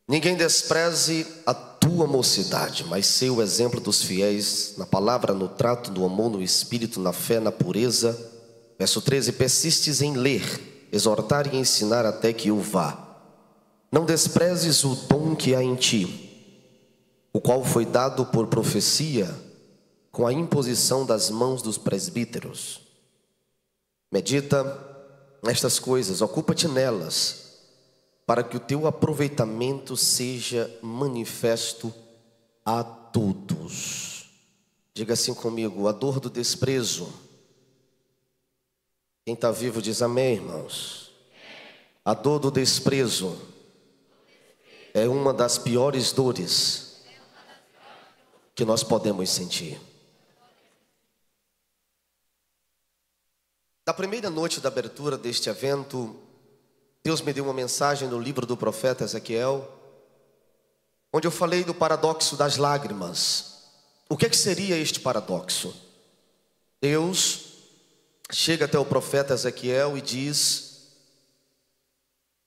Ninguém despreze a tua mocidade, mas sei o exemplo dos fiéis na palavra, no trato, no amor, no espírito, na fé, na pureza. Verso 13: persistes em ler, exortar e ensinar até que eu vá. Não desprezes o dom que há em ti, o qual foi dado por profecia com a imposição das mãos dos presbíteros. Medita nestas coisas, ocupa-te nelas, para que o teu aproveitamento seja manifesto a todos. Diga assim comigo: a dor do desprezo. Quem está vivo diz amém, irmãos. A dor do desprezo é uma das piores dores que nós podemos sentir. Na primeira noite da abertura deste evento, Deus me deu uma mensagem no livro do profeta Ezequiel, onde eu falei do paradoxo das lágrimas. O que seria este paradoxo? Deus chega até o profeta Ezequiel e diz: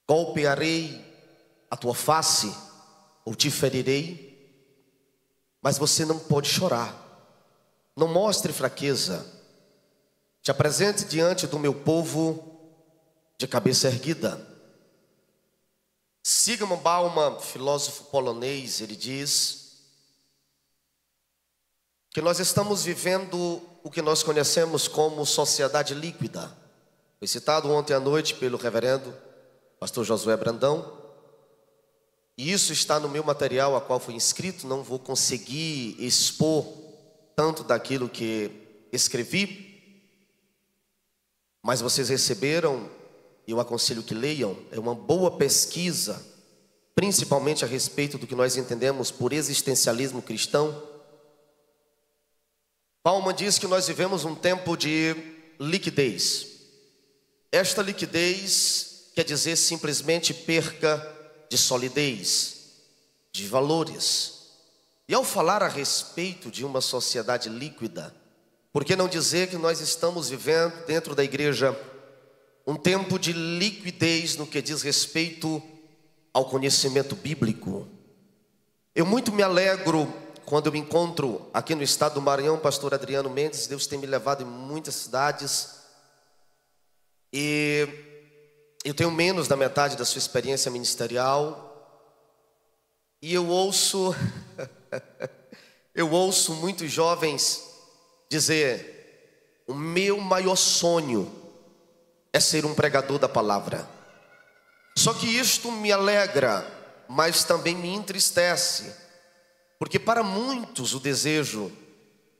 golpearei a tua face, ou te ferirei, mas você não pode chorar. Não mostre fraqueza. Te apresente diante do meu povo de cabeça erguida. Zygmunt Bauman, filósofo polonês, ele diz que nós estamos vivendo o que nós conhecemos como sociedade líquida. Foi citado ontem à noite pelo reverendo pastor Josué Brandão, e isso está no meu material a qual foi inscrito. Não vou conseguir expor tanto daquilo que escrevi, mas vocês receberam. Eu aconselho que leiam. É uma boa pesquisa, principalmente a respeito do que nós entendemos por existencialismo cristão. Bauman diz que nós vivemos um tempo de liquidez. Esta liquidez quer dizer simplesmente perca de solidez, de valores. E ao falar a respeito de uma sociedade líquida, por que não dizer que nós estamos vivendo dentro da igreja um tempo de liquidez no que diz respeito ao conhecimento bíblico? Eu muito me alegro quando eu me encontro aqui no estado do Maranhão, pastor Adriano Mendes. Deus tem me levado em muitas cidades, e eu tenho menos da metade da sua experiência ministerial, e eu ouço muitos jovens dizer: o meu maior sonho é ser um pregador da palavra. Só que isto me alegra, mas também me entristece, porque para muitos o desejo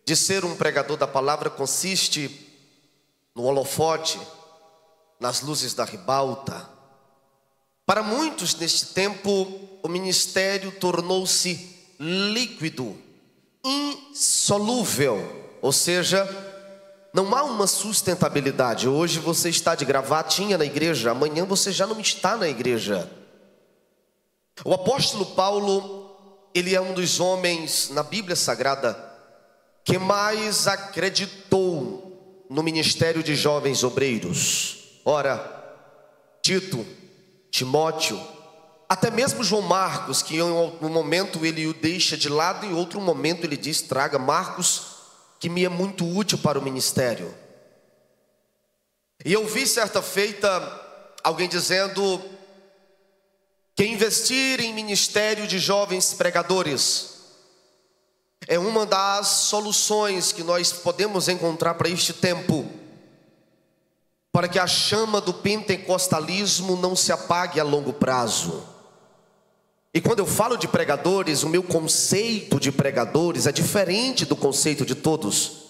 de ser um pregador da palavra consiste no holofote, nas luzes da ribalta. Para muitos neste tempo o ministério tornou-se líquido, insolúvel, ou seja, não há uma sustentabilidade. Hoje você está de gravatinha na igreja, amanhã você já não está na igreja. O apóstolo Paulo, ele é um dos homens na Bíblia Sagrada que mais acreditou no ministério de jovens obreiros. Ora, Tito, Timóteo, até mesmo João Marcos, que em um momento ele o deixa de lado, em outro momento ele diz: traga Marcos, que me é muito útil para o ministério. E eu vi certa feita alguém dizendo que investir em ministério de jovens pregadores é uma das soluções que nós podemos encontrar para este tempo, para que a chama do pentecostalismo não se apague a longo prazo. E quando eu falo de pregadores, o meu conceito de pregadores é diferente do conceito de todos.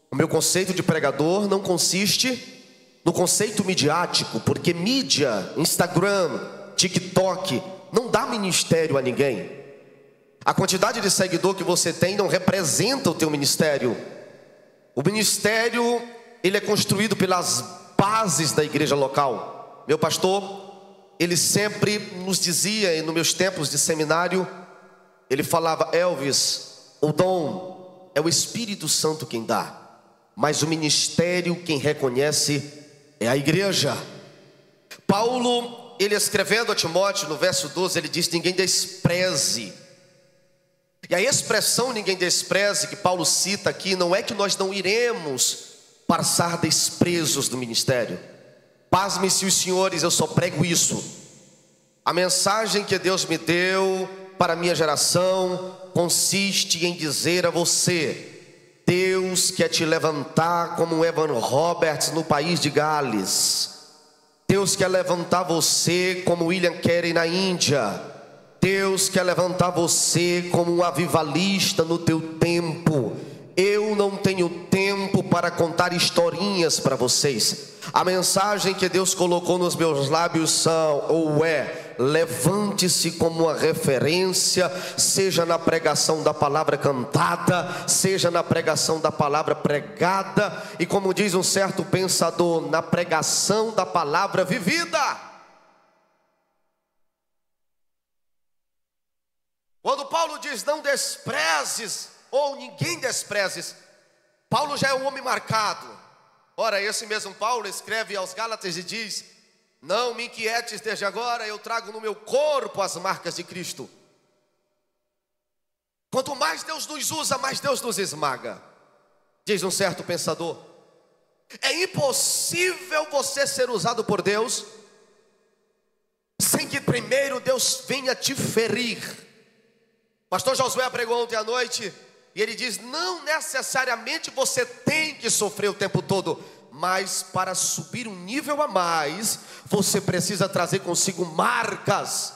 O meu conceito de pregador não consiste no conceito midiático, porque mídia, Instagram, TikTok, não dá ministério a ninguém. A quantidade de seguidor que você tem não representa o teu ministério. O ministério, ele é construído pelas bases da igreja local. Meu pastor, ele sempre nos dizia, e nos meus tempos de seminário, ele falava: Elvis, o dom é o Espírito Santo quem dá, mas o ministério quem reconhece é a igreja. Paulo, ele escrevendo a Timóteo, no verso 12, ele diz: ninguém despreze. E a expressão ninguém despreze que Paulo cita aqui, não é que nós não iremos passar desprezos do ministério. Pasmem-se os senhores, eu só prego isso. A mensagem que Deus me deu para a minha geração consiste em dizer a você: Deus quer te levantar como Evan Roberts no país de Gales. Deus quer levantar você como William Carey na Índia. Deus quer levantar você como um avivalista no teu tempo. Eu não tenho tempo para contar historinhas para vocês. A mensagem que Deus colocou nos meus lábios levante-se como uma referência, seja na pregação da palavra cantada, seja na pregação da palavra pregada, e como diz um certo pensador, na pregação da palavra vivida. Quando Paulo diz não desprezes, ou ninguém desprezes, Paulo já é um homem marcado. Ora, esse mesmo Paulo escreve aos Gálatas e diz: não me inquietes desde agora, eu trago no meu corpo as marcas de Cristo. Quanto mais Deus nos usa, mais Deus nos esmaga. Diz um certo pensador: é impossível você ser usado por Deus sem que primeiro Deus venha te ferir. Pastor Josué pregou ontem à noite e ele diz: não necessariamente você tem que sofrer o tempo todo, mas para subir um nível a mais, você precisa trazer consigo marcas.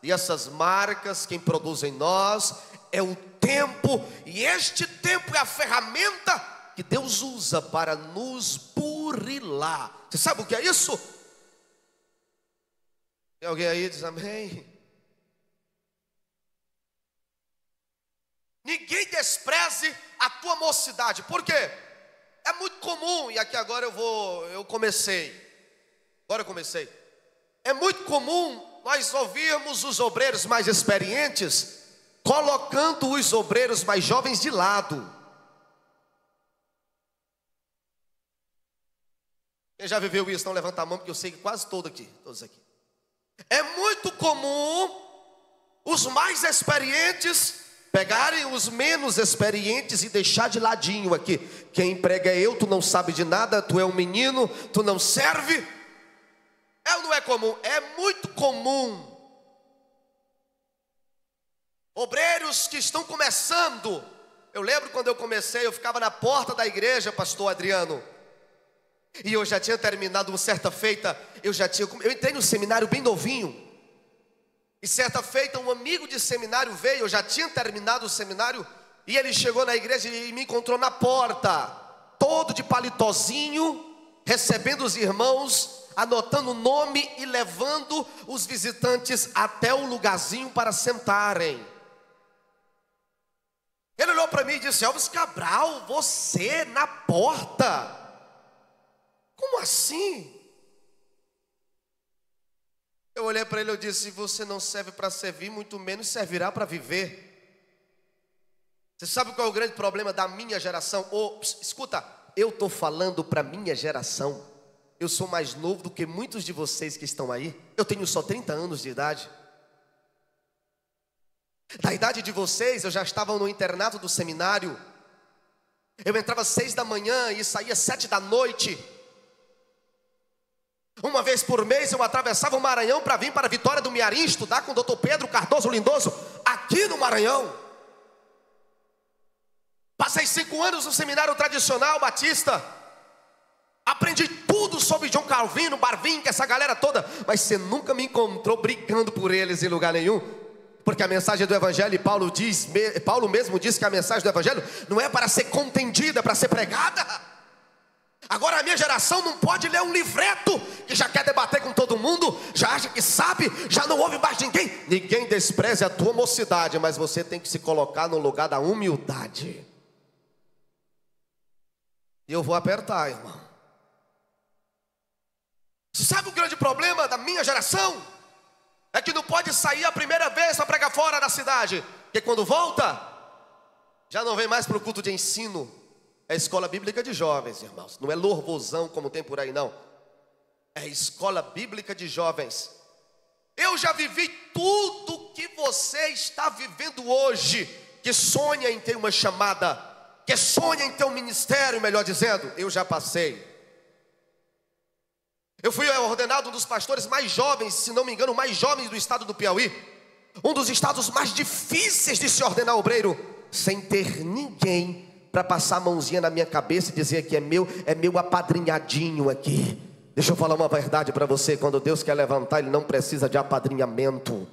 E essas marcas, quem produz em nós é o tempo, e este tempo é a ferramenta que Deus usa para nos burilar. Você sabe o que é isso? Tem alguém aí que diz amém? Ninguém despreze a tua mocidade. Por quê? É muito comum, e aqui agora eu comecei. É muito comum nós ouvirmos os obreiros mais experientes colocando os obreiros mais jovens de lado. Quem já viveu isso? Não levanta a mão, porque eu sei que quase todos aqui. É muito comum os mais experientes pegarem os menos experientes e deixar de ladinho aqui. Quem prega é eu, tu não sabe de nada, tu é um menino, tu não serve. É ou não é comum? É muito comum. Obreiros que estão começando. Eu lembro quando eu comecei, eu ficava na porta da igreja, pastor Adriano. E eu já tinha terminado uma certa feita, eu entrei no seminário bem novinho. E certa feita um amigo de seminário veio, eu já tinha terminado o seminário, e ele chegou na igreja e me encontrou na porta, todo de palitozinho, recebendo os irmãos, anotando o nome e levando os visitantes até o lugarzinho para sentarem. Ele olhou para mim e disse: Elvis Cabral, você na porta? Como assim? Eu olhei para ele e disse: você não serve para servir, muito menos servirá para viver. Você sabe qual é o grande problema da minha geração? Escuta, eu estou falando para a minha geração. Eu sou mais novo do que muitos de vocês que estão aí. Eu tenho só 30 anos de idade. Da idade de vocês, eu já estava no internato do seminário. Eu entrava às 6 da manhã e saía às 7 da noite. Uma vez por mês eu atravessava o Maranhão para vir para a Vitória do Mearim estudar com o Dr. Pedro Cardoso Lindoso, aqui no Maranhão. Passei 5 anos no seminário tradicional batista. Aprendi tudo sobre John Calvino, Barvin, essa galera toda. Mas você nunca me encontrou brigando por eles em lugar nenhum. Porque a mensagem do Evangelho, Paulo mesmo diz que a mensagem do Evangelho não é para ser contendida, é para ser pregada. Agora a minha geração não pode ler um livreto que já quer debater com todo mundo, já acha que sabe, já não ouve mais ninguém. Ninguém despreze a tua mocidade, mas você tem que se colocar no lugar da humildade. E eu vou apertar, irmão. Sabe o grande problema da minha geração? É que não pode sair a primeira vez para pregar fora da cidade, porque quando volta, já não vem mais para o culto de ensino. É escola bíblica de jovens, irmãos. Não é louvozão como tem por aí, não. É escola bíblica de jovens. Eu já vivi tudo que você está vivendo hoje, que sonha em ter uma chamada, que sonha em ter um ministério, melhor dizendo, eu já passei. Eu fui ordenado um dos pastores mais jovens, se não me engano, mais jovens do estado do Piauí, um dos estados mais difíceis de se ordenar obreiro, sem ter ninguém para passar a mãozinha na minha cabeça e dizer que é meu apadrinhadinho aqui. Deixa eu falar uma verdade para você: quando Deus quer levantar, Ele não precisa de apadrinhamento.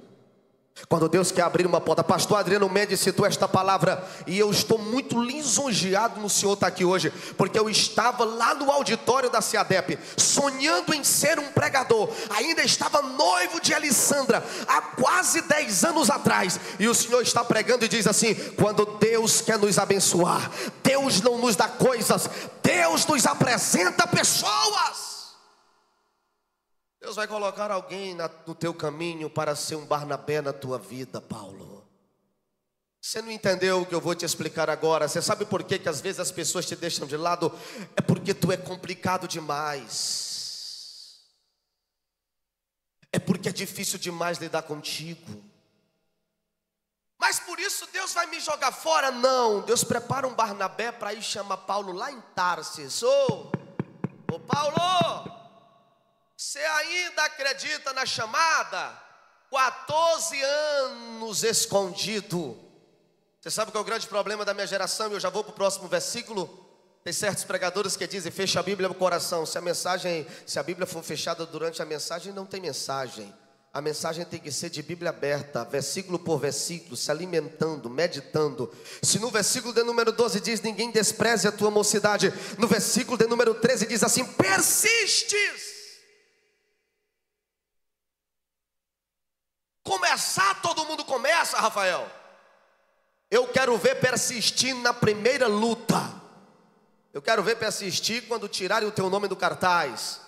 Quando Deus quer abrir uma porta, pastor Adriano Mendes citou esta palavra, e eu estou muito lisonjeado no senhor estar aqui hoje, porque eu estava lá no auditório da CEADEP, sonhando em ser um pregador, ainda estava noivo de Alessandra, há quase 10 anos atrás, e o senhor está pregando e diz assim: quando Deus quer nos abençoar, Deus não nos dá coisas, Deus nos apresenta pessoas. Deus vai colocar alguém no teu caminho para ser um Barnabé na tua vida, Paulo. Você não entendeu o que eu vou te explicar agora? Você sabe por que às vezes as pessoas te deixam de lado? É porque tu é complicado demais. É porque é difícil demais lidar contigo. Mas por isso Deus vai me jogar fora? Não, Deus prepara um Barnabé para ir chamar Paulo lá em Tarsis. Ô Paulo, você ainda acredita na chamada? 14 anos escondido. Você sabe qual é o grande problema da minha geração? Eu já vou para o próximo versículo. Tem certos pregadores que dizem: fecha a Bíblia no coração. Se a Bíblia for fechada durante a mensagem, não tem mensagem. A mensagem tem que ser de Bíblia aberta, versículo por versículo, se alimentando, meditando. Se no versículo de número 12 diz: ninguém despreze a tua mocidade, no versículo de número 13 diz assim: persistes. Começar, todo mundo começa, Rafael. Eu quero ver persistir na primeira luta. Eu quero ver persistir quando tirarem o teu nome do cartaz.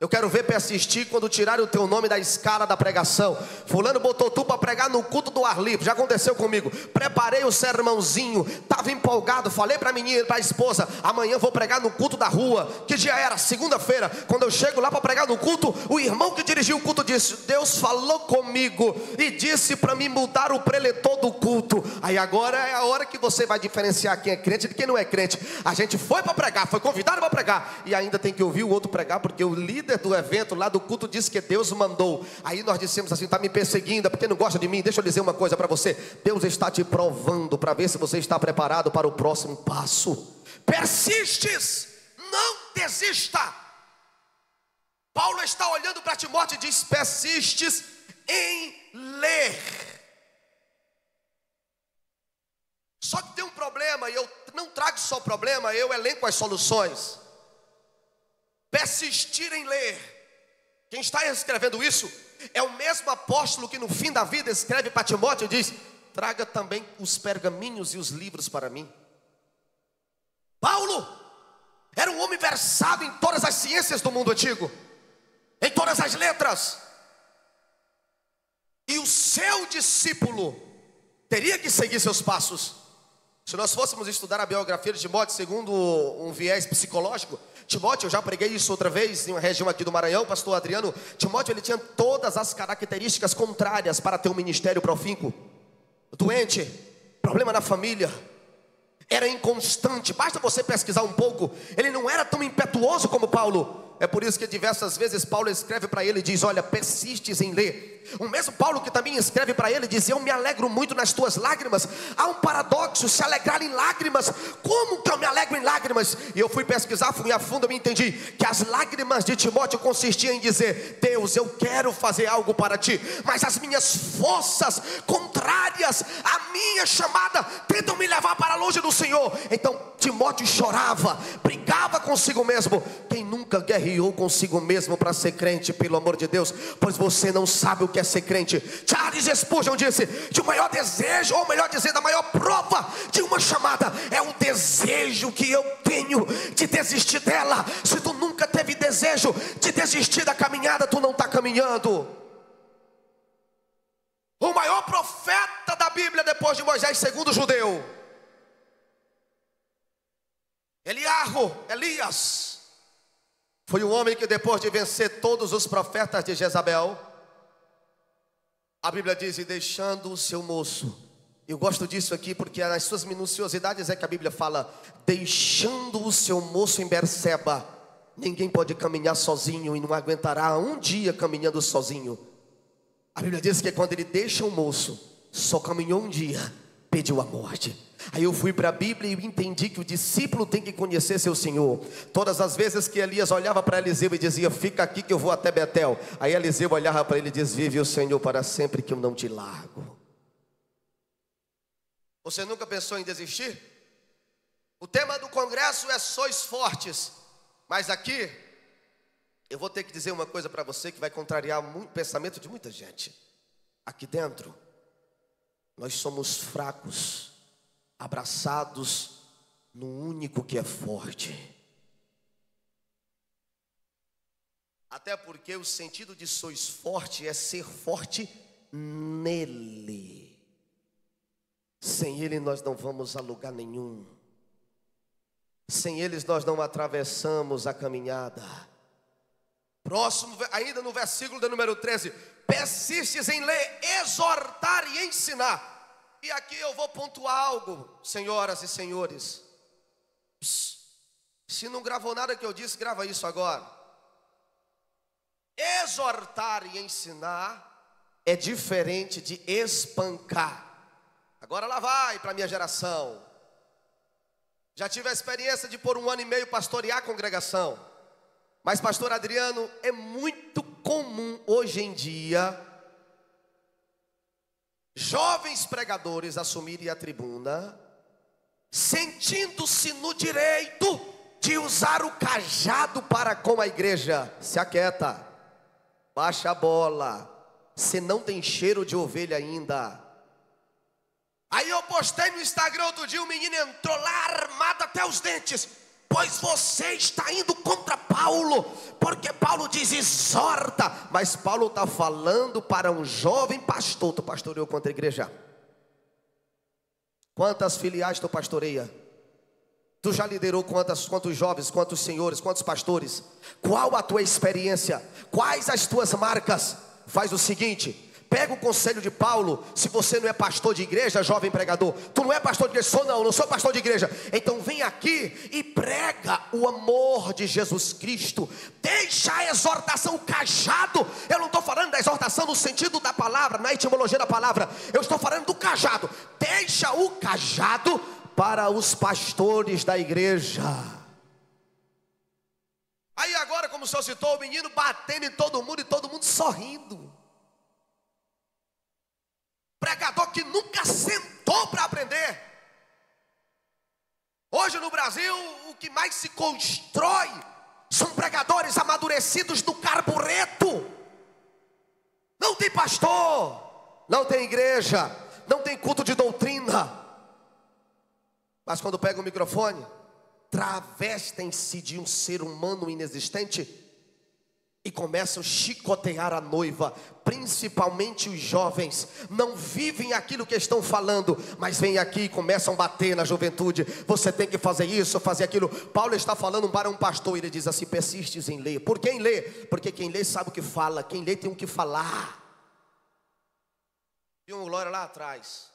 Eu quero ver persistir quando tirarem o teu nome da escala da pregação. Fulano botou tu para pregar no culto do ar livre. Já aconteceu comigo. Preparei o sermãozinho, estava empolgado, falei para a menina, para a esposa: amanhã vou pregar no culto da rua. Que dia era? Segunda-feira. Quando eu chego lá para pregar no culto, o irmão que dirigiu o culto disse: Deus falou comigo e disse para mim mudar o preletor do culto. Aí agora é a hora que você vai diferenciar quem é crente de quem não é crente. A gente foi para pregar, foi convidado para pregar, e ainda tem que ouvir o outro pregar, porque o líder do evento lá do culto disse que Deus mandou. Aí nós dissemos assim: está me perseguindo, é porque não gosta de mim. Deixa eu dizer uma coisa para você: Deus está te provando para ver se você está preparado para o próximo passo. Persistes, não desista. Paulo está olhando para Timóteo e diz: persistes em ler. Só que tem um problema, e eu não trago só problema, eu elenco as soluções. Persistir em ler. Quem está escrevendo isso é o mesmo apóstolo que no fim da vida escreve para Timóteo e diz: traga também os pergaminhos e os livros para mim. Paulo era um homem versado em todas as ciências do mundo antigo, em todas as letras, e o seu discípulo teria que seguir seus passos. Se nós fôssemos estudar a biografia de Timóteo segundo um viés psicológico, Timóteo, eu já preguei isso outra vez em uma região aqui do Maranhão, pastor Adriano. Timóteo, ele tinha todas as características contrárias para ter um ministério profícuo. Doente, problema na família, era inconstante. Basta você pesquisar um pouco. Ele não era tão impetuoso como Paulo. É por isso que diversas vezes Paulo escreve para ele e diz: olha, persistes em ler. O mesmo Paulo que também escreve para ele diz: eu me alegro muito nas tuas lágrimas. Há um paradoxo, se alegrar em lágrimas. Como que eu me alegro em lágrimas? E eu fui pesquisar, fui a fundo, eu me entendi que as lágrimas de Timóteo consistiam em dizer: Deus, eu quero fazer algo para ti, mas as minhas forças contrárias à minha chamada tentam me levar para longe do Senhor. Então Timóteo chorava, brigava consigo mesmo. Quem nunca guerreou consigo mesmo para ser crente, pelo amor de Deus? Pois você não sabe o que é ser crente. Charles Spurgeon disse que o maior desejo, ou melhor dizendo, a maior prova de uma chamada é o desejo que eu tenho de desistir dela. Se tu nunca teve desejo de desistir da caminhada, tu não está caminhando. O maior profeta da Bíblia depois de Moisés, segundo o judeu, Elias, foi o homem que depois de vencer todos os profetas de Jezabel, A Bíblia diz: e deixando o seu moço. Eu gosto disso aqui porque nas suas minuciosidades é que a Bíblia fala: deixando o seu moço em Berseba. Ninguém pode caminhar sozinho e não aguentará um dia caminhando sozinho. A Bíblia diz que quando ele deixa o moço, só caminhou um dia, pediu a morte. Aí eu fui para a Bíblia e entendi que o discípulo tem que conhecer seu Senhor. Todas as vezes que Elias olhava para Eliseu e dizia: fica aqui que eu vou até Betel, aí Eliseu olhava para ele e dizia: vive o Senhor para sempre que eu não te largo. Você nunca pensou em desistir? O tema do congresso é sois fortes. Mas aqui, eu vou ter que dizer uma coisa para você que vai contrariar o pensamento de muita gente. Aqui dentro, nós somos fracos, abraçados no único que é forte. Até porque o sentido de sois forte é ser forte nele. Sem ele nós não vamos a lugar nenhum. Sem eles nós não atravessamos a caminhada. Próximo, ainda no versículo de número 13: persistes em ler, exortar e ensinar. E aqui eu vou pontuar algo, senhoras e senhores. Se não gravou nada que eu disse, grava isso agora. Exortar e ensinar é diferente de espancar. Agora lá vai para a minha geração. Já tive a experiência de por 1 ano e meio pastorear a congregação. Mas pastor Adriano, é muito comum hoje em dia jovens pregadores assumirem a tribuna, sentindo-se no direito de usar o cajado para com a igreja. Se aquieta, baixa a bola, você não tem cheiro de ovelha ainda. Aí eu postei no Instagram outro dia, um menino entrou lá armado até os dentes: pois você está indo contra Paulo, porque Paulo diz exorta. Mas Paulo está falando para um jovem pastor. Tu pastoreou contra a igreja? Quantas filiais tu pastoreia? Tu já liderou quantos jovens, quantos senhores, quantos pastores? Qual a tua experiência? Quais as tuas marcas? Faz o seguinte: pega o conselho de Paulo. Se você não é pastor de igreja, jovem pregador, tu não é pastor de igreja, não sou pastor de igreja, então vem aqui e prega o amor de Jesus Cristo. Deixa a exortação, o cajado. Eu não estou falando da exortação no sentido da palavra, na etimologia da palavra, eu estou falando do cajado. Deixa o cajado para os pastores da igreja. Aí agora, como o senhor citou, o menino batendo em todo mundo e todo mundo sorrindo. Pregador que nunca sentou para aprender. Hoje no Brasil, o que mais se constrói são pregadores amadurecidos do carbureto. Não tem pastor, não tem igreja, não tem culto de doutrina. Mas quando pega o microfone, travestem-se de um ser humano inexistente e começam a chicotear a noiva. Principalmente os jovens não vivem aquilo que estão falando, mas vêm aqui e começam a bater na juventude. Você tem que fazer isso, fazer aquilo. Paulo está falando para um pastor, ele diz assim: persistes em ler. Por quem lê? Porque quem lê sabe o que fala, quem lê tem o que falar. E um glória lá atrás.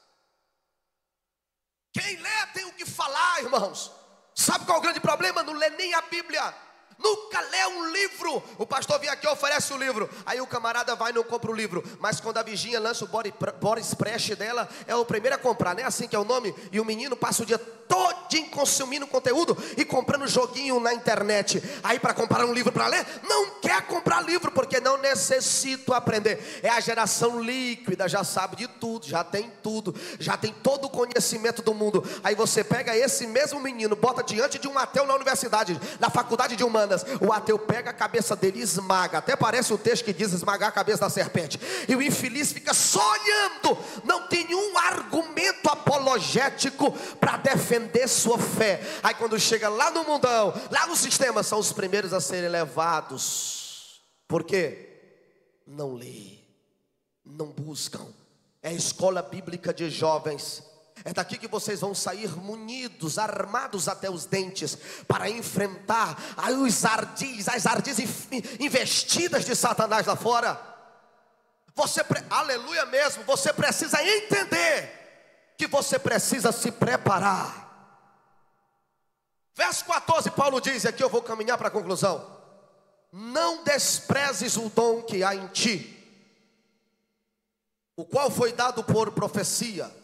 Quem lê tem o que falar, irmãos. Sabe qual é o grande problema? Não lê nem a Bíblia, nunca lê um livro. O pastor vem aqui e oferece o livro, aí o camarada vai e não compra o livro. Mas quando a Virgínia lança o body splash dela, é o primeiro a comprar, não é assim que é o nome? E o menino passa o dia todinho consumindo conteúdo e comprando joguinho na internet. Aí para comprar um livro para ler, não quer comprar livro, porque não necessita aprender. É a geração líquida, já sabe de tudo, já tem tudo, já tem todo o conhecimento do mundo. Aí você pega esse mesmo menino, bota diante de um ateu na universidade, na faculdade de humanas. O ateu pega a cabeça dele e esmaga. Até parece o texto que diz esmagar a cabeça da serpente. E o infeliz fica só olhando, não tem nenhum argumento apologético para defender sua fé. Aí quando chega lá no mundão, lá no sistema, são os primeiros a serem levados. Por quê? Não lê, não buscam. É a escola bíblica de jovens. É daqui que vocês vão sair munidos, armados até os dentes, para enfrentar as ardis investidas de Satanás lá fora. aleluia mesmo, você precisa entender que você precisa se preparar. Verso 14, Paulo diz, aqui eu vou caminhar para a conclusão: não desprezes o dom que há em ti, o qual foi dado por profecia,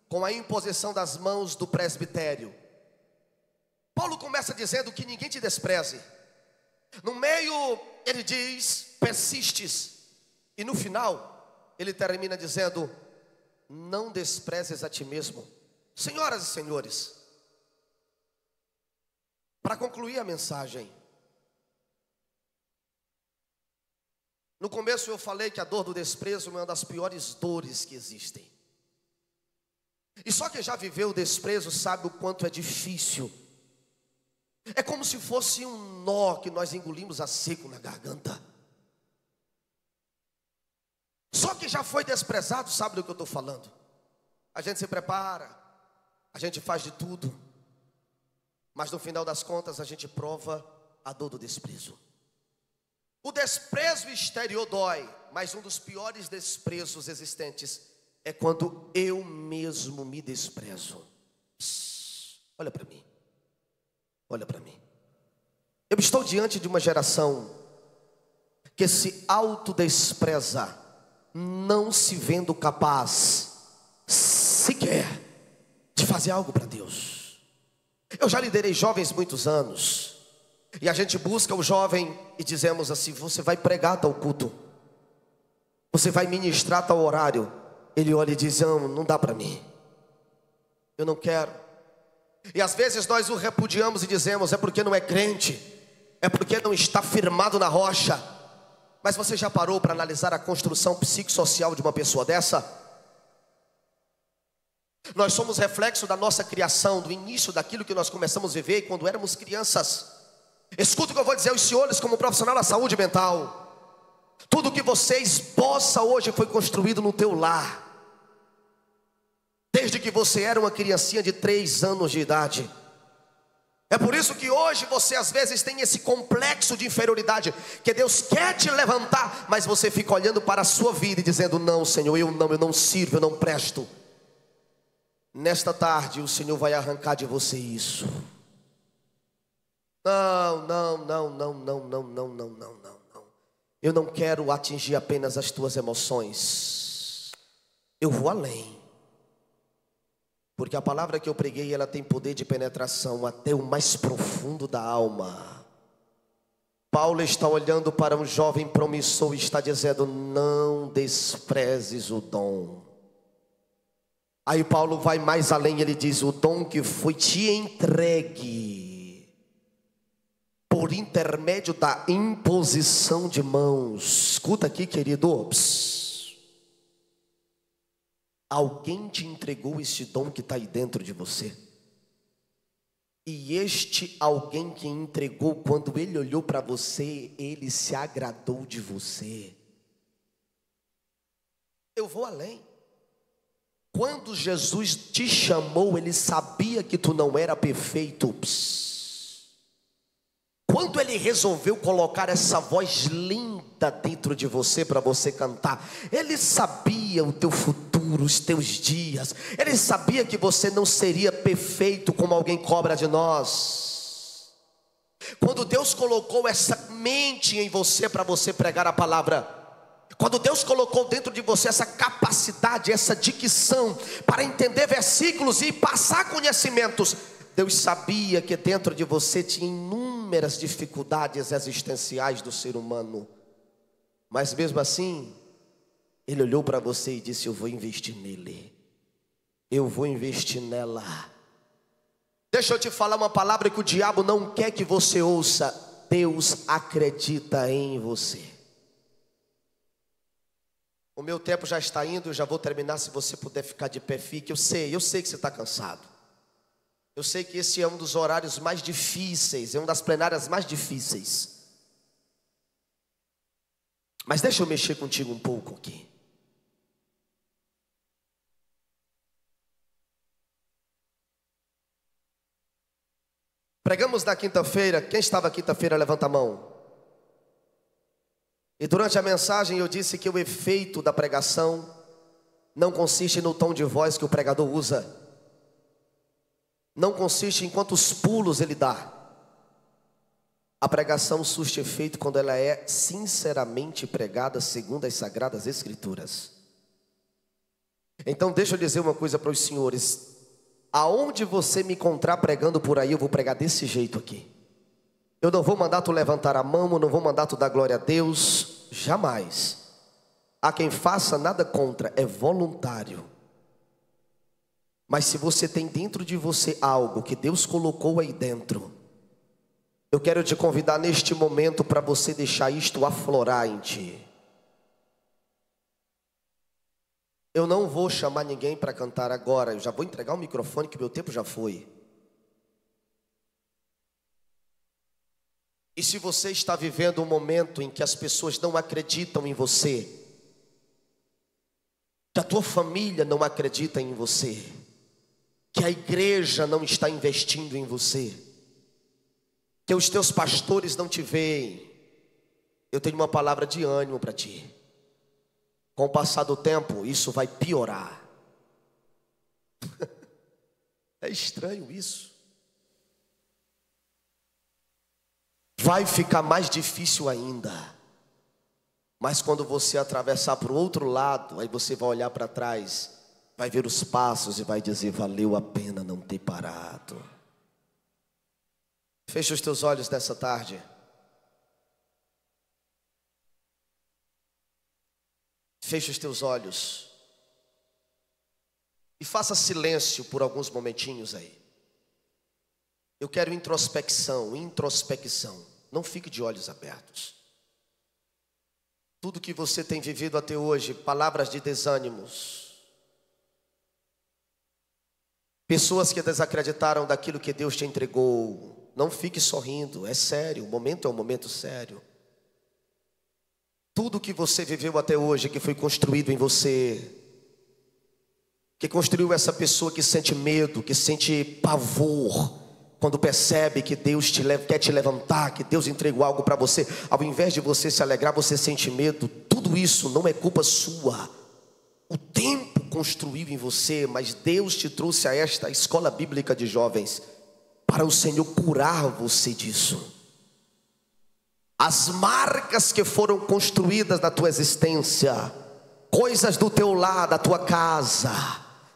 com a imposição das mãos do presbitério. Paulo começa dizendo que ninguém te despreze. No meio ele diz, persistes. E no final ele termina dizendo, não desprezes a ti mesmo. Senhoras e senhores, para concluir a mensagem, no começo eu falei que a dor do desprezo é uma das piores dores que existem. E só quem já viveu o desprezo sabe o quanto é difícil. É como se fosse um nó que nós engolimos a seco na garganta. Só quem já foi desprezado sabe do que eu estou falando. A gente se prepara, a gente faz de tudo, mas no final das contas a gente prova a dor do desprezo. O desprezo exterior dói, mas um dos piores desprezos existentes é quando eu mesmo me desprezo. Olha para mim. Olha para mim. Eu estou diante de uma geração que se autodespreza, não se vendo capaz sequer de fazer algo para Deus. Eu já liderei jovens muitos anos, e a gente busca o jovem e dizemos assim: você vai pregar tal culto, você vai ministrar tal horário. Ele olha e diz: não dá para mim, eu não quero. E às vezes nós o repudiamos e dizemos: é porque não é crente, é porque não está firmado na rocha. Mas você já parou para analisar a construção psicossocial de uma pessoa dessa? Nós somos reflexo da nossa criação, do início daquilo que nós começamos a viver quando éramos crianças. Escuta o que eu vou dizer aos senhores como profissional da saúde mental. Tudo que você esboça hoje foi construído no teu lar, desde que você era uma criancinha de 3 anos de idade. É por isso que hoje você às vezes tem esse complexo de inferioridade, que Deus quer te levantar, mas você fica olhando para a sua vida e dizendo: não, Senhor, eu não sirvo, eu não presto. Nesta tarde o Senhor vai arrancar de você isso. Não. Eu não quero atingir apenas as tuas emoções. Eu vou além. Porque a palavra que eu preguei, ela tem poder de penetração até o mais profundo da alma. Paulo está olhando para um jovem promissor e está dizendo: não desprezes o dom. Aí Paulo vai mais além, ele diz: o dom que foi te entregue por intermédio da imposição de mãos. Escuta aqui, querido. Alguém te entregou esse dom que está aí dentro de você. E este alguém que entregou, quando ele olhou para você, ele se agradou de você. Eu vou além. Quando Jesus te chamou, ele sabia que tu não era perfeito. Quando ele resolveu colocar essa voz linda dentro de você para você cantar, ele sabia o teu futuro, os teus dias. Ele sabia que você não seria perfeito como alguém cobra de nós. Quando Deus colocou essa mente em você para você pregar a palavra, quando Deus colocou dentro de você essa capacidade, essa dicção para entender versículos e passar conhecimentos, Deus sabia que dentro de você tinha inúmeras dificuldades existenciais do ser humano. Mas mesmo assim, ele olhou para você e disse: eu vou investir nele, eu vou investir nela. Deixa eu te falar uma palavra que o diabo não quer que você ouça: Deus acredita em você. O meu tempo já está indo, eu já vou terminar. Se você puder ficar de pé, fique. Eu sei que você está cansado. Eu sei que esse é um dos horários mais difíceis, é uma das plenárias mais difíceis. Mas deixa eu mexer contigo um pouco aqui. Pregamos na quinta-feira. Quem estava quinta-feira, levanta a mão. E durante a mensagem eu disse que o efeito da pregação não consiste no tom de voz que o pregador usa, não consiste em quantos pulos ele dá. A pregação surte efeito quando ela é sinceramente pregada segundo as Sagradas Escrituras. Então deixa eu dizer uma coisa para os senhores: aonde você me encontrar pregando por aí, eu vou pregar desse jeito aqui. Eu não vou mandar tu levantar a mão, eu não vou mandar tu dar glória a Deus, jamais. Há quem faça, nada contra, é voluntário. Mas se você tem dentro de você algo que Deus colocou aí dentro, eu quero te convidar neste momento para você deixar isto aflorar em ti. Eu não vou chamar ninguém para cantar agora, eu já vou entregar o microfone que meu tempo já foi. E se você está vivendo um momento em que as pessoas não acreditam em você, que a tua família não acredita em você, que a igreja não está investindo em você, que os teus pastores não te veem, eu tenho uma palavra de ânimo para ti. Com o passar do tempo, isso vai piorar. É estranho isso. Vai ficar mais difícil ainda. Mas quando você atravessar para o outro lado, aí você vai olhar para trás, vai ver os passos e vai dizer: valeu a pena não ter parado. Fecha os teus olhos nessa tarde. Fecha os teus olhos. E faça silêncio por alguns momentinhos aí. Eu quero introspecção. Não fique de olhos abertos. Tudo que você tem vivido até hoje, palavras de desânimos, pessoas que desacreditaram daquilo que Deus te entregou, não fique sorrindo, é sério, o momento é um momento sério. Tudo que você viveu até hoje, que foi construído em você, que construiu essa pessoa que sente medo, que sente pavor, quando percebe que Deus quer te levantar, que Deus entregou algo para você, ao invés de você se alegrar, você sente medo. Tudo isso não é culpa sua. O tempo construiu em você, mas Deus te trouxe a esta escola bíblica de jovens para o Senhor curar você disso. As marcas que foram construídas na tua existência, coisas do teu lar, da tua casa,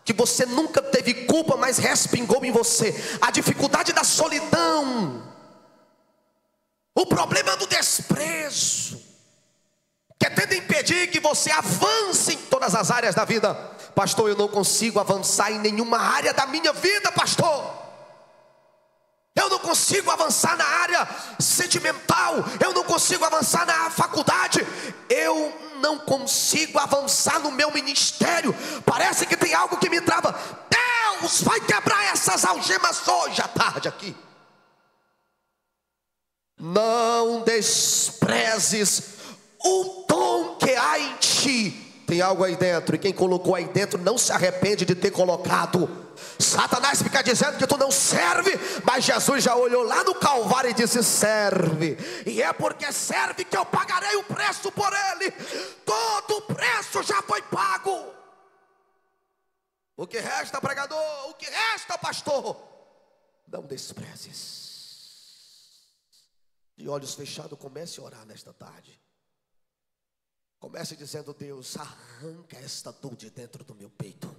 que você nunca teve culpa, mas respingou em você. A dificuldade da solidão, o problema do desprezo, que tenta impedir que você avance em todas as áreas da vida. Pastor, eu não consigo avançar em nenhuma área da minha vida, pastor. Eu não consigo avançar na área sentimental, eu não consigo avançar na faculdade, eu não consigo avançar no meu ministério, parece que tem algo que me trava. Deus vai quebrar essas algemas hoje à tarde aqui. Não desprezes o dom que há em ti. Tem algo aí dentro, e quem colocou aí dentro não se arrepende de ter colocado. Satanás fica dizendo que tu não serve, mas Jesus já olhou lá no Calvário e disse: serve. E é porque serve que eu pagarei o preço por ele. Todo o preço já foi pago. O que resta, pregador? O que resta, pastor? Não desprezes. De olhos fechados, comece a orar nesta tarde. Comece dizendo: Deus, arranca esta dor de dentro do meu peito.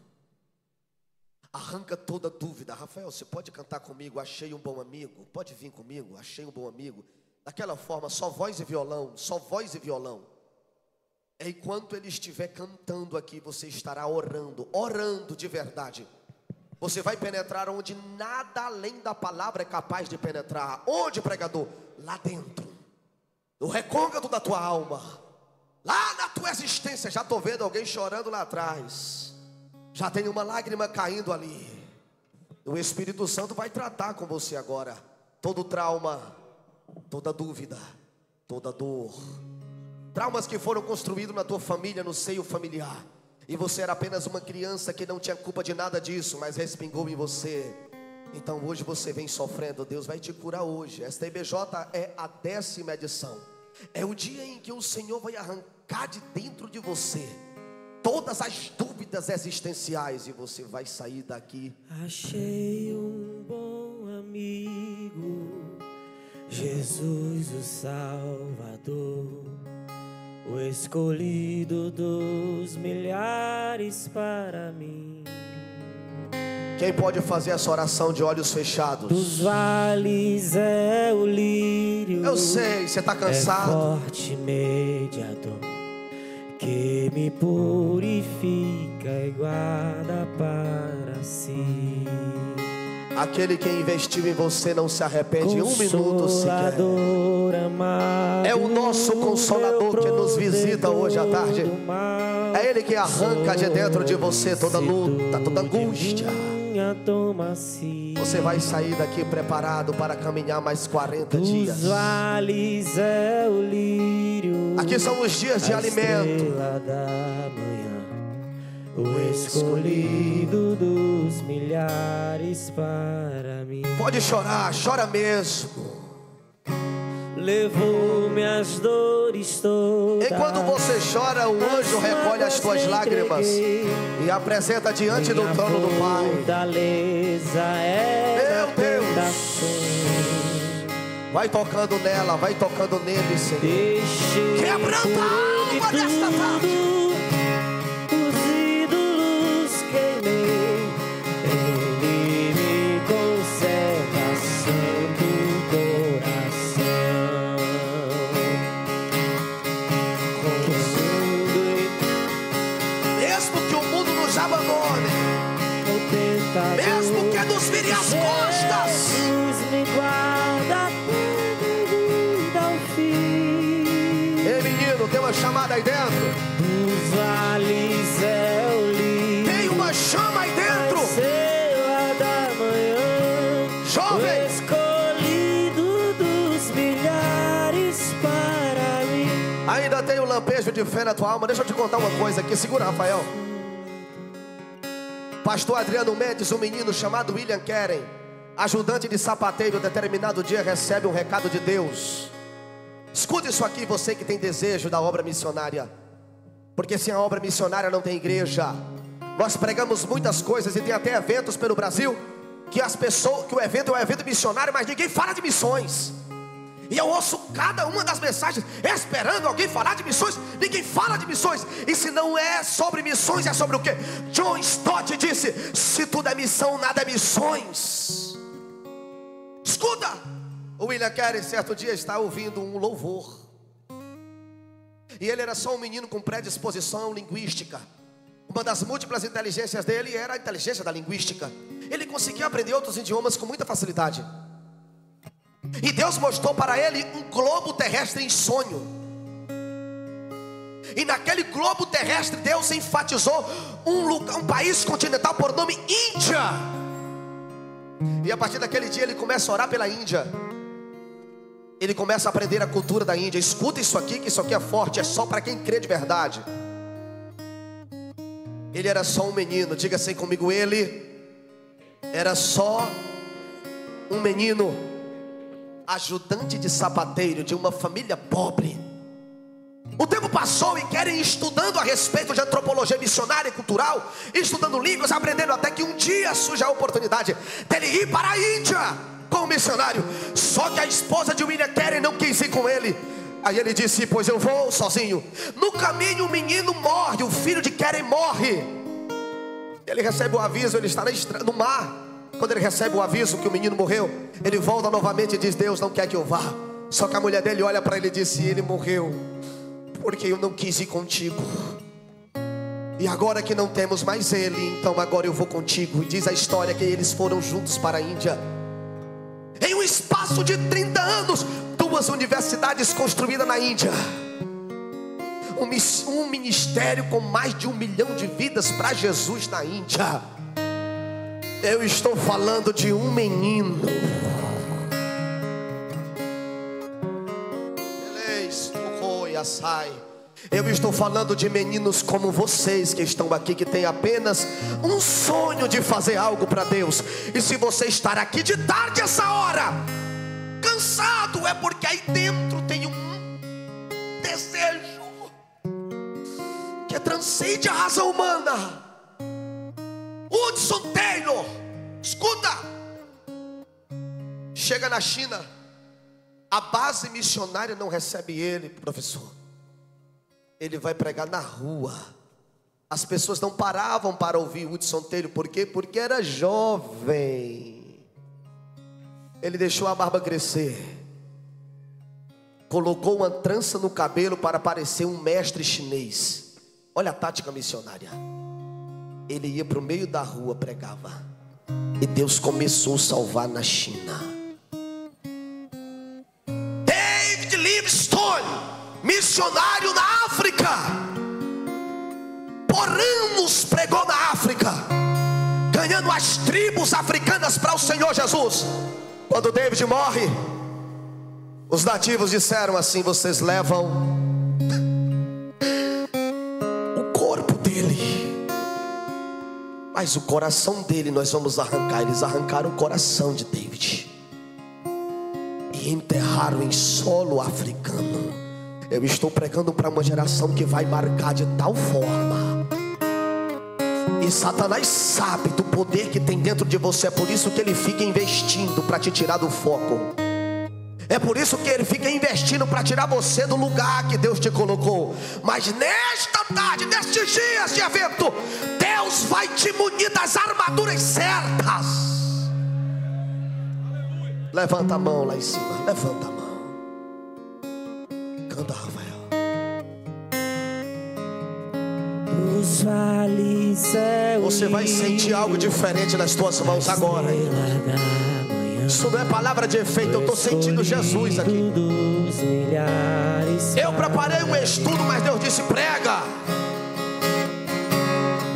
Arranca toda dúvida. Rafael, você pode cantar comigo? Achei um bom amigo. Pode vir comigo? Achei um bom amigo. Daquela forma, só voz e violão. Só voz e violão. Enquanto ele estiver cantando aqui, você estará orando. Orando de verdade. Você vai penetrar onde nada além da palavra é capaz de penetrar. Onde, pregador? Lá dentro. No recôncavo da tua alma. Lá na tua existência. Já estou vendo alguém chorando lá atrás. Já tem uma lágrima caindo ali. O Espírito Santo vai tratar com você agora. Todo trauma, toda dúvida, toda dor. Traumas que foram construídos na tua família, no seio familiar. E você era apenas uma criança que não tinha culpa de nada disso, mas respingou em você. Então hoje você vem sofrendo. Deus vai te curar hoje. Esta IBJ é a 10ª edição. É o dia em que o Senhor vai arrancar de dentro de você todas as dúvidas existenciais e você vai sair daqui. Achei um bom amigo, Jesus o Salvador, o escolhido dos milhares para mim. Quem pode fazer essa oração de olhos fechados? Dos vales é o lírio. Eu sei, você está cansado. É forte mediador que me purifica e guarda para si. Aquele que investiu em você não se arrepende um minuto sequer. Amado, é o nosso Consolador que nos visita hoje à tarde. É Ele que arranca de dentro de você toda luta, toda angústia. Você vai sair daqui preparado para caminhar mais 40 dias. Dos vales é o lírio. Aqui são os dias de alimento. Da manhã, o escolhido dos milhares para mim. Pode chorar, chora mesmo. Levou minhas dores todas. Enquanto você chora, o anjo recolhe as tuas lágrimas e apresenta diante do trono do Pai. Fortaleza é meu Deus. Vai tocando nela, vai tocando nele, Senhor. Quebrando a alma desta tarde. Os ídolos queimei, Ele me conserva santo coração. Mesmo que o mundo nos abandone, mesmo que nos vire as costas, Jesus me guarda vida ao fim. Ei, menino, tem uma chamada aí dentro. Os vales é o lírio. Tem uma chama aí dentro. Estrela da manhã, jovem, escolhido dos milhares para mim. Ainda tem um lampejo de fé na tua alma. Deixa eu te contar uma coisa aqui. Segura, Rafael. Pastor Adriano Mendes, um menino chamado William Keren, ajudante de sapateiro, determinado dia recebe um recado de Deus. Escuta isso aqui, você que tem desejo da obra missionária. Porque sem a obra missionária não tem igreja. Nós pregamos muitas coisas e tem até eventos pelo Brasil que o evento é um evento missionário, mas ninguém fala de missões. E eu ouço cada uma das mensagens esperando alguém falar de missões. Ninguém fala de missões. E se não é sobre missões, é sobre o quê? John Stott disse: se tudo é missão, nada é missões. Escuta, o William Carey certo dia está ouvindo um louvor. E ele era só um menino com predisposição linguística. Uma das múltiplas inteligências dele era a inteligência da linguística. Ele conseguia aprender outros idiomas com muita facilidade. E Deus mostrou para ele um globo terrestre em sonho. E naquele globo terrestre Deus enfatizou um país continental por nome Índia. E a partir daquele dia ele começa a orar pela Índia. Ele começa a aprender a cultura da Índia. Escuta isso aqui, que isso aqui é forte. É só para quem crê de verdade. Ele era só um menino. Diga assim comigo: ele era só um menino, ajudante de sapateiro de uma família pobre. O tempo passou e Keren estudando a respeito de antropologia missionária e cultural, estudando línguas, aprendendo, até que um dia surge a oportunidade dele ir para a Índia como missionário. Só que a esposa de William Keren não quis ir com ele. Aí ele disse: pois eu vou sozinho. No caminho o menino morre, o filho de Keren morre. Ele recebe o aviso, ele está no mar. Quando ele recebe o aviso que o menino morreu, ele volta novamente e diz: Deus não quer que eu vá. Só que a mulher dele olha para ele e disse: ele morreu porque eu não quis ir contigo. E agora que não temos mais ele, então agora eu vou contigo. E diz a história que eles foram juntos para a Índia. Em um espaço de 30 anos, 2 universidades construídas na Índia. Um ministério com mais de 1 milhão de vidas para Jesus na Índia. Eu estou falando de um menino. Eu estou falando de meninos como vocês que estão aqui, que têm apenas um sonho de fazer algo para Deus. E se você estar aqui de tarde essa hora, cansado, é porque aí dentro tem transcende a razão humana. Hudson Taylor, escuta, chega na China, a base missionária não recebe ele, professor. Ele vai pregar na rua. As pessoas não paravam para ouvir Hudson Taylor. Por quê? Porque era jovem. Ele deixou a barba crescer, colocou uma trança no cabelo para parecer um mestre chinês. Olha a tática missionária. Ele ia para o meio da rua, pregava, e Deus começou a salvar na China. David Livingstone, missionário na África, por anos pregou na África, ganhando as tribos africanas para o Senhor Jesus. Quando David morre, os nativos disseram assim: vocês levam o corpo dele, mas o coração dele nós vamos arrancar. Eles arrancaram o coração de David e enterraram em solo africano. Eu estou pregando para uma geração que vai marcar de tal forma, e Satanás sabe do poder que tem dentro de você. É por isso que ele fica investindo para te tirar do foco. É por isso que ele fica investindo para tirar você do lugar que Deus te colocou. Mas nesta tarde, nestes dias de evento, Deus vai te munir das armaduras certas. Levanta a mão lá em cima, levanta a mão. Canta, Rafael. Os vales Você vai sentir algo diferente nas tuas mãos agora. Isso não é palavra de efeito, eu estou sentindo Jesus aqui. Eu preparei um estudo, mas Deus disse: prega.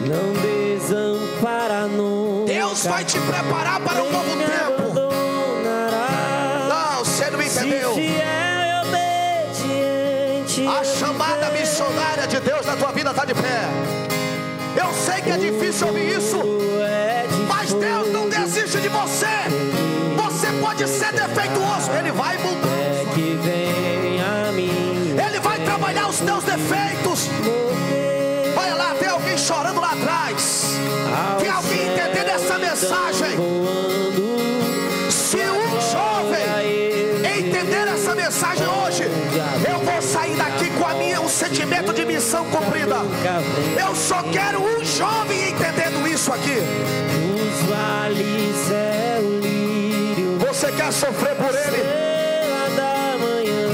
Não desampara nunca. Deus vai te preparar para um novo tempo. Não, você não entendeu. A chamada missionária de Deus na tua vida está de pé. Eu sei que é difícil ouvir isso, mas Deus não desiste de você. Você pode ser defeituoso, Ele vai mudar. Ele vai trabalhar os teus defeitos. Olha lá, tem alguém chorando lá atrás. Tem alguém entendendo essa mensagem? Se um jovem entender essa mensagem hoje, eu vou sair daqui com um sentimento de missão cumprida. Eu só quero um jovem entendendo isso aqui. Os vales é o lírio. Você quer sofrer por ele? Estrela da manhã,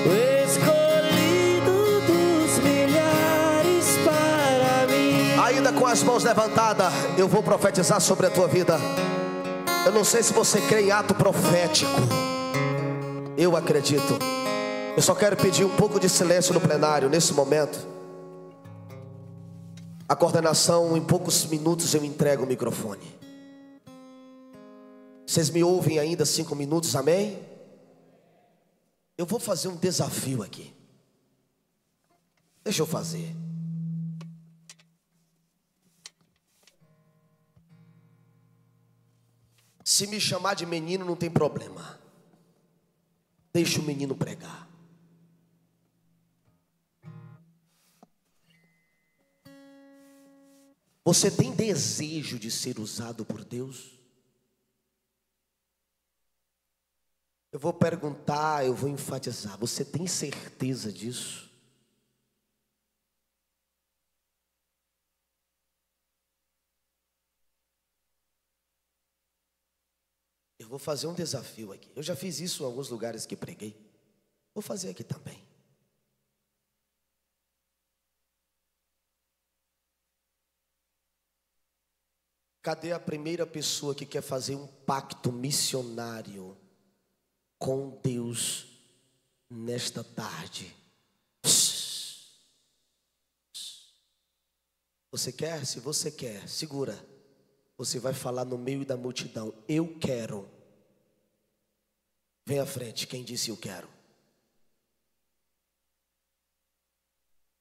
o escolhido dos milhares para mim. Ainda com as mãos levantadas, eu vou profetizar sobre a tua vida. Eu não sei se você crê em ato profético. Eu acredito. Eu só quero pedir um pouco de silêncio no plenário nesse momento. A coordenação, em poucos minutos eu entrego o microfone. Vocês me ouvem ainda 5 minutos, amém? Eu vou fazer um desafio aqui. Deixa eu fazer. Se me chamar de menino não tem problema. Deixa o menino pregar. Você tem desejo de ser usado por Deus? Eu vou perguntar, eu vou enfatizar. Você tem certeza disso? Eu vou fazer um desafio aqui. Eu já fiz isso em alguns lugares que preguei. Vou fazer aqui também. Cadê a primeira pessoa que quer fazer um pacto missionário com Deus nesta tarde? Você quer? Se você quer, segura. Você vai falar no meio da multidão: eu quero. Vem à frente, quem disse eu quero?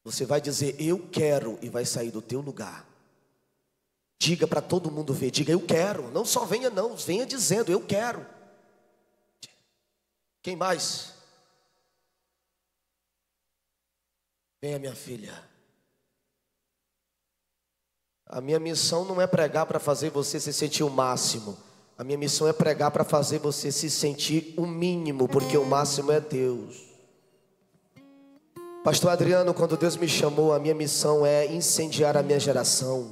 Você vai dizer eu quero e vai sair do teu lugar. Diga para todo mundo ver, diga eu quero. Não só venha não, venha dizendo eu quero. Quem mais? Venha minha filha. A minha missão não é pregar para fazer você se sentir o máximo. A minha missão é pregar para fazer você se sentir o mínimo, porque o máximo é Deus. Pastor Adriano, quando Deus me chamou, a minha missão é incendiar a minha geração.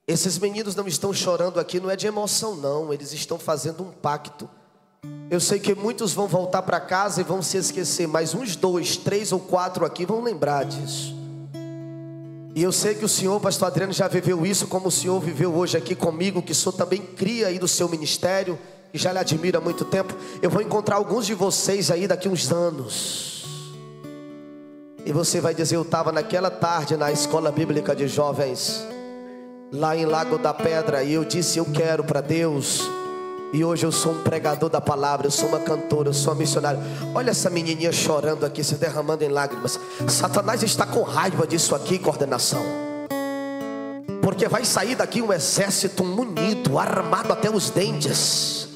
Esses meninos não estão chorando aqui, não é de emoção não, eles estão fazendo um pacto. Eu sei que muitos vão voltar para casa e vão se esquecer, mas uns 2, 3 ou 4 aqui vão lembrar disso. E eu sei que o senhor, pastor Adriano, já viveu isso, como o senhor viveu hoje aqui comigo, que sou também cria aí do seu ministério, e já lhe admiro há muito tempo. Eu vou encontrar alguns de vocês aí daqui uns anos, e você vai dizer: eu estava naquela tarde na escola bíblica de jovens, lá em Lago da Pedra, e eu disse eu quero para Deus. E hoje eu sou um pregador da palavra, eu sou uma cantora, eu sou uma missionária. Olha essa menininha chorando aqui, se derramando em lágrimas. Satanás está com raiva disso aqui, coordenação. Porque vai sair daqui um exército munido, armado até os dentes,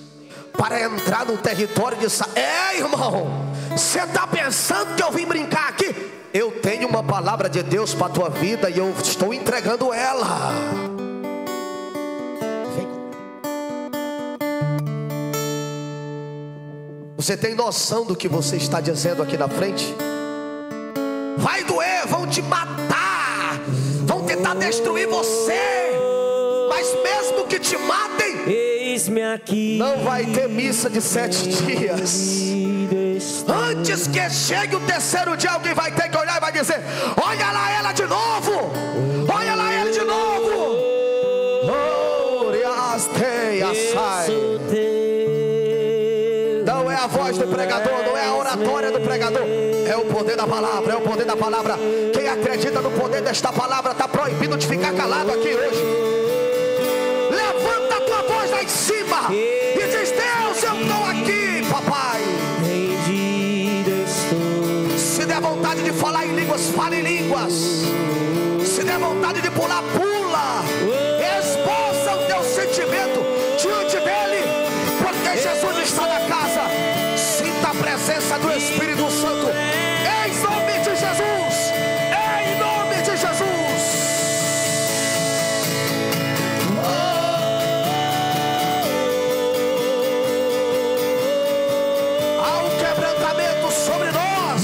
para entrar no território de Satanás. Irmão, você está pensando que eu vim brincar aqui? Eu tenho uma palavra de Deus para a tua vida e eu estou entregando ela. Você tem noção do que você está dizendo aqui na frente? Vai doer, vão te matar, vão tentar destruir você, mas mesmo que te matem, eis-me aqui, não vai ter missa de 7 dias. Antes que chegue o 3º dia, alguém vai ter que olhar e vai dizer: olha lá ela de novo, olha lá ele de novo. Não é a voz do pregador, não é a oratória do pregador, é o poder da palavra, é o poder da palavra. Quem acredita no poder desta palavra está proibido de ficar calado aqui hoje. Levanta a tua voz lá em cima e diz: Deus, eu estou aqui, papai. Se der vontade de falar em línguas, fale em línguas. Se der vontade de pular, pula. Expulsa o teu sentimento diante dele, porque Jesus está na casa. Sinta a presença do Espírito Santo, em nome de Jesus, em nome de Jesus. Há um quebrantamento sobre nós.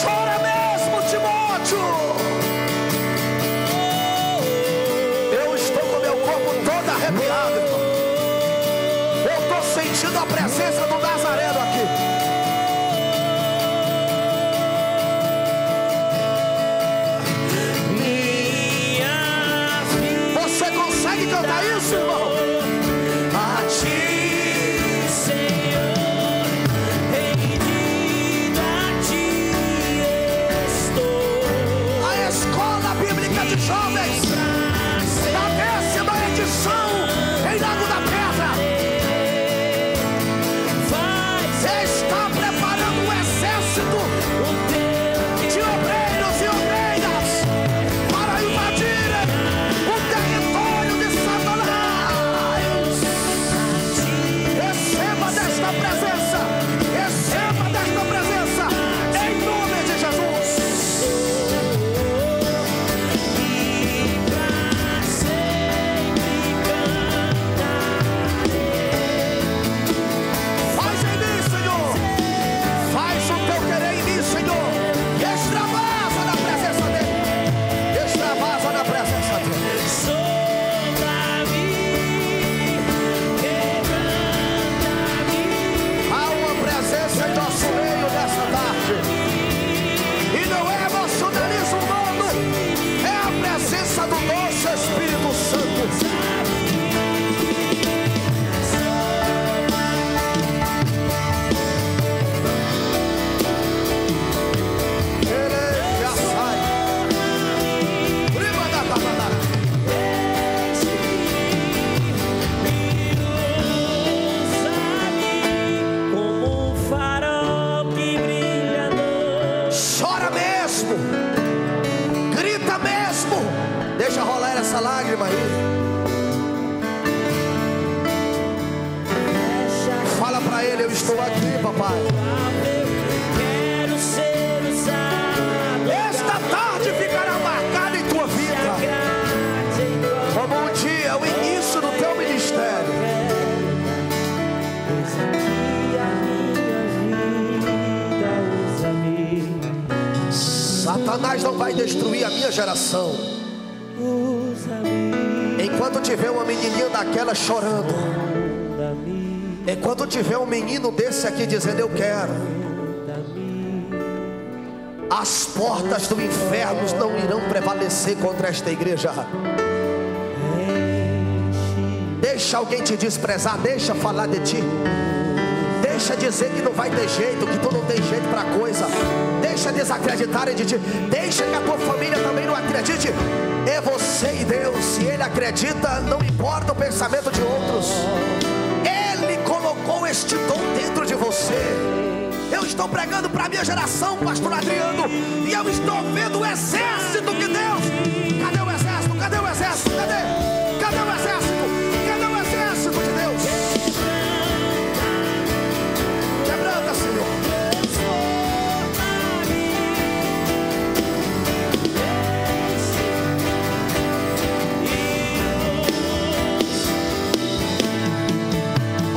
Chora mesmo, Timóteo. Eu estou com meu corpo todo arrepiado, irmão. Eu estou sentindo a presença do Nazareno aqui. Você consegue cantar isso, irmão? A ti, Senhor, rendido a ti estou. A escola bíblica de jovens da 10ª edição em Lago da Pedra está preparando um exército de obreiros e obreiras para invadirem o território de Satanás. Receba desta presença, receba desta presença, em nome de Jesus. Faz em mim, Senhor, faz o teu querer em mim, Senhor, e extravasa na presença dele, extravasa na presença dele. Há uma presença em nosso meio nessa tarde, e não é emocionalismo humano, é a presença do nosso Espírito Santo. Ele já sai. Prima da babada. como um farol que brilha à noite. Chora mesmo, grita mesmo, deixa rolar essa lágrima aí. Fala pra ele: eu estou aqui, papai. Quero ser Satanás não vai destruir a minha geração. Enquanto tiver uma menininha daquela chorando, enquanto tiver um menino desse aqui dizendo eu quero, as portas do inferno não irão prevalecer contra esta igreja. Deixa alguém te desprezar, deixa falar de ti, deixa dizer que não vai ter jeito, que tu não tem jeito para coisa, deixa desacreditarem de ti, deixa que a tua família também não acredite. É você e Deus. Se Ele acredita, não importa o pensamento de outros. Ele colocou este dom dentro de você. Eu estou pregando para a minha geração, pastor Adriano, e eu estou vendo o exército de Deus. Cadê o exército? Cadê o exército? Cadê o exército? Cadê o exército de Deus? Quebranta, Senhor.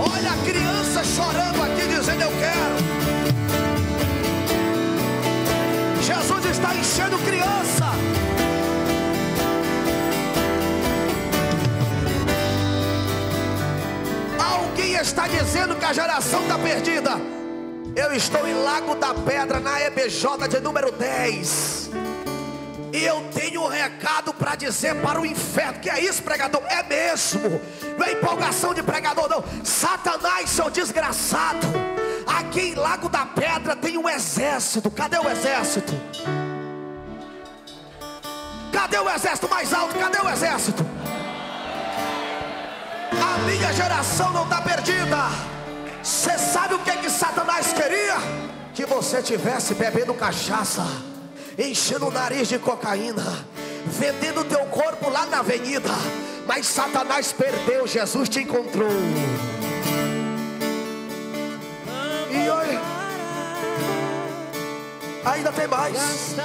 Olha a criança chorando aqui dizendo eu quero. Jesus está enchendo criança. Alguém está dizendo que a geração está perdida. Eu estou em Lago da Pedra, na EBJ de número 10. E eu tenho um recado para dizer para o inferno. Que é isso, pregador? É mesmo. Não é empolgação de pregador, não. Satanás, seu desgraçado, aqui em Lago da Pedra tem um exército. Cadê o exército? Cadê o exército mais alto? Cadê o exército? A minha geração não está perdida. Você sabe o que Satanás queria? Que você tivesse bebendo cachaça, enchendo o nariz de cocaína, vendendo o teu corpo lá na avenida. Mas Satanás perdeu, Jesus te encontrou. E olha, ainda tem mais.